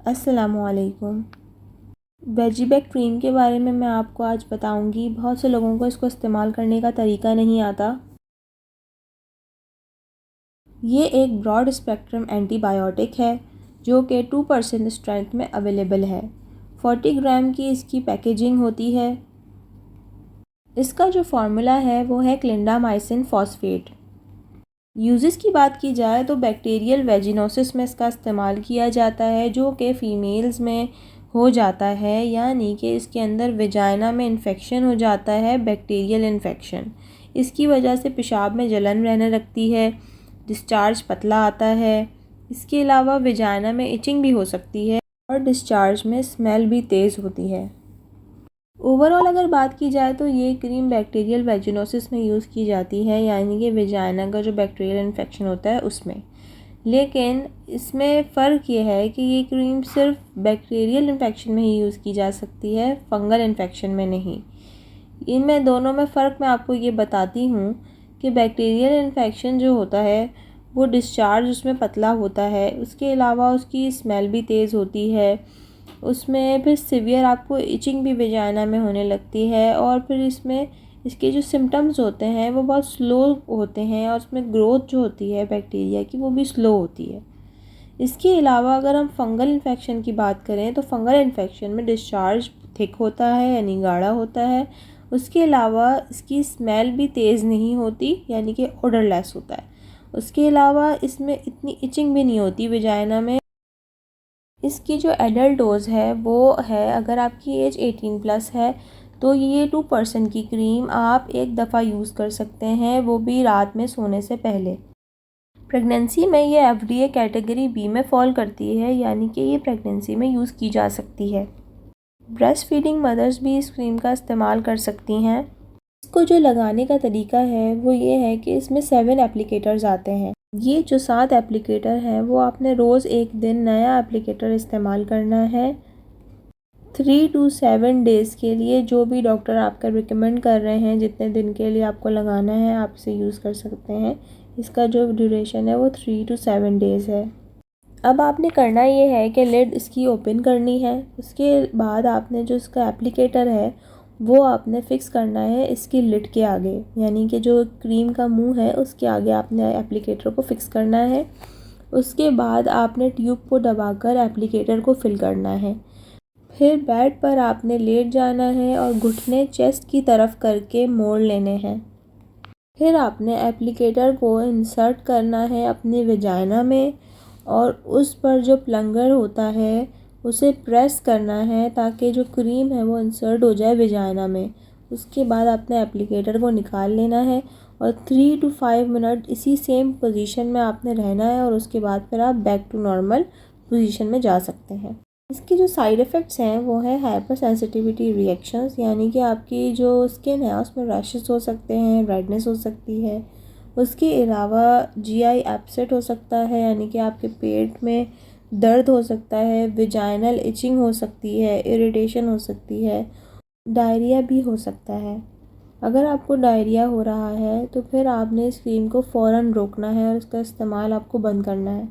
अस्सलामुअलैकुम। वेजिबैक क्रीम के बारे में मैं आपको आज बताऊंगी। बहुत से लोगों को इसको इस्तेमाल करने का तरीका नहीं आता। ये एक ब्रॉड स्पेक्ट्रम एंटीबायोटिक है जो कि 2% स्ट्रेंथ में अवेलेबल है। 40 ग्राम की इसकी पैकेजिंग होती है। इसका जो फार्मूला है वो है क्लिंडामाइसिन फॉस्फेट। यूजेस की बात की जाए तो बैक्टीरियल वेजिनोसिस में इसका इस्तेमाल किया जाता है जो कि फ़ीमेल्स में हो जाता है, यानी कि इसके अंदर वेजाइना में इन्फेक्शन हो जाता है, बैक्टीरियल इन्फेक्शन। इसकी वजह से पेशाब में जलन रहने लगती है, डिस्चार्ज पतला आता है। इसके अलावा वेजाइना में इचिंग भी हो सकती है और डिस्चार्ज में स्मेल भी तेज़ होती है। ओवरऑल अगर बात की जाए तो ये क्रीम बैक्टीरियल वेजिनोसिस में यूज़ की जाती है, यानी कि वेजाइना का जो बैक्टीरियल इन्फेक्शन होता है उसमें। लेकिन इसमें फ़र्क ये है कि ये क्रीम सिर्फ बैक्टीरियल इन्फेक्शन में ही यूज़ की जा सकती है, फंगल इन्फेक्शन में नहीं। इनमें दोनों में फ़र्क मैं आपको ये बताती हूँ कि बैक्टीरियल इन्फेक्शन जो होता है वो डिस्चार्ज उसमें पतला होता है, उसके अलावा उसकी स्मेल भी तेज़ होती है। उसमें फिर सीवियर आपको इचिंग भी वेजाइना में होने लगती है और फिर इसमें इसके जो सिम्टम्स होते हैं वो बहुत स्लो होते हैं और उसमें ग्रोथ जो होती है बैक्टीरिया की वो भी स्लो होती है। इसके अलावा अगर हम फंगल इन्फेक्शन की बात करें तो फंगल इन्फेक्शन में डिस्चार्ज थिक होता है, यानी गाढ़ा होता है। उसके अलावा इसकी स्मेल भी तेज़ नहीं होती, यानी कि ओडरलेस होता है। उसके अलावा इसमें इतनी इचिंग भी नहीं होती वेजाइना में। इसकी जो एडल्ट डोज़ है वो है, अगर आपकी एज 18+ है तो ये 2% की क्रीम आप एक दफ़ा यूज़ कर सकते हैं, वो भी रात में सोने से पहले। प्रेगनेंसी में ये FDA कैटेगरी बी में फॉल करती है, यानी कि ये प्रेगनेंसी में यूज़ की जा सकती है। ब्रेस्ट फीडिंग मदर्स भी इस क्रीम का इस्तेमाल कर सकती हैं। इसको जो लगाने का तरीका है वो ये है कि इसमें 7 एप्लीकेटर्स आते हैं। ये जो 7 एप्लीकेटर हैं वो आपने रोज़ एक दिन नया एप्लीकेटर इस्तेमाल करना है। 3 to 7 डेज़ के लिए जो भी डॉक्टर आपका रिकमेंड कर रहे हैं, जितने दिन के लिए आपको लगाना है आप इसे यूज़ कर सकते हैं। इसका जो ड्यूरेशन है वो 3 to 7 डेज़ है। अब आपने करना ये है कि लिड इसकी ओपन करनी है। उसके बाद आपने जो इसका एप्लीकेटर है वो आपने फ़िक्स करना है इसकी लिड के आगे, यानी कि जो क्रीम का मुंह है उसके आगे आपने एप्लीकेटर को फ़िक्स करना है। उसके बाद आपने ट्यूब को दबाकर एप्लीकेटर को फिल करना है। फिर बेड पर आपने लेट जाना है और घुटने चेस्ट की तरफ करके मोड़ लेने हैं। फिर आपने एप्लीकेटर को इंसर्ट करना है अपनी वेजाइना में और उस पर जो प्लंगर होता है उसे प्रेस करना है ताकि जो क्रीम है वो इंसर्ट हो जाए वेजाइना में। उसके बाद आपने एप्लीकेटर को निकाल लेना है और 3 to 5 मिनट इसी सेम पोजीशन में आपने रहना है और उसके बाद फिर आप बैक टू नॉर्मल पोजीशन में जा सकते हैं। इसके जो साइड इफ़ेक्ट्स हैं वो है हाइपर सेंसिटिविटी रिएक्शंस, यानी कि आपकी जो स्किन है उसमें रैशेस हो सकते हैं, रेडनेस हो सकती है। उसके अलावा जीआई अपसेट हो सकता है, यानी कि आपके पेट में दर्द हो सकता है, वेजाइनल इचिंग हो सकती है, इरिटेशन हो सकती है, डायरिया भी हो सकता है। अगर आपको डायरिया हो रहा है तो फिर आपने इस क्रीम को फ़ौरन रोकना है और इसका इस्तेमाल आपको बंद करना है।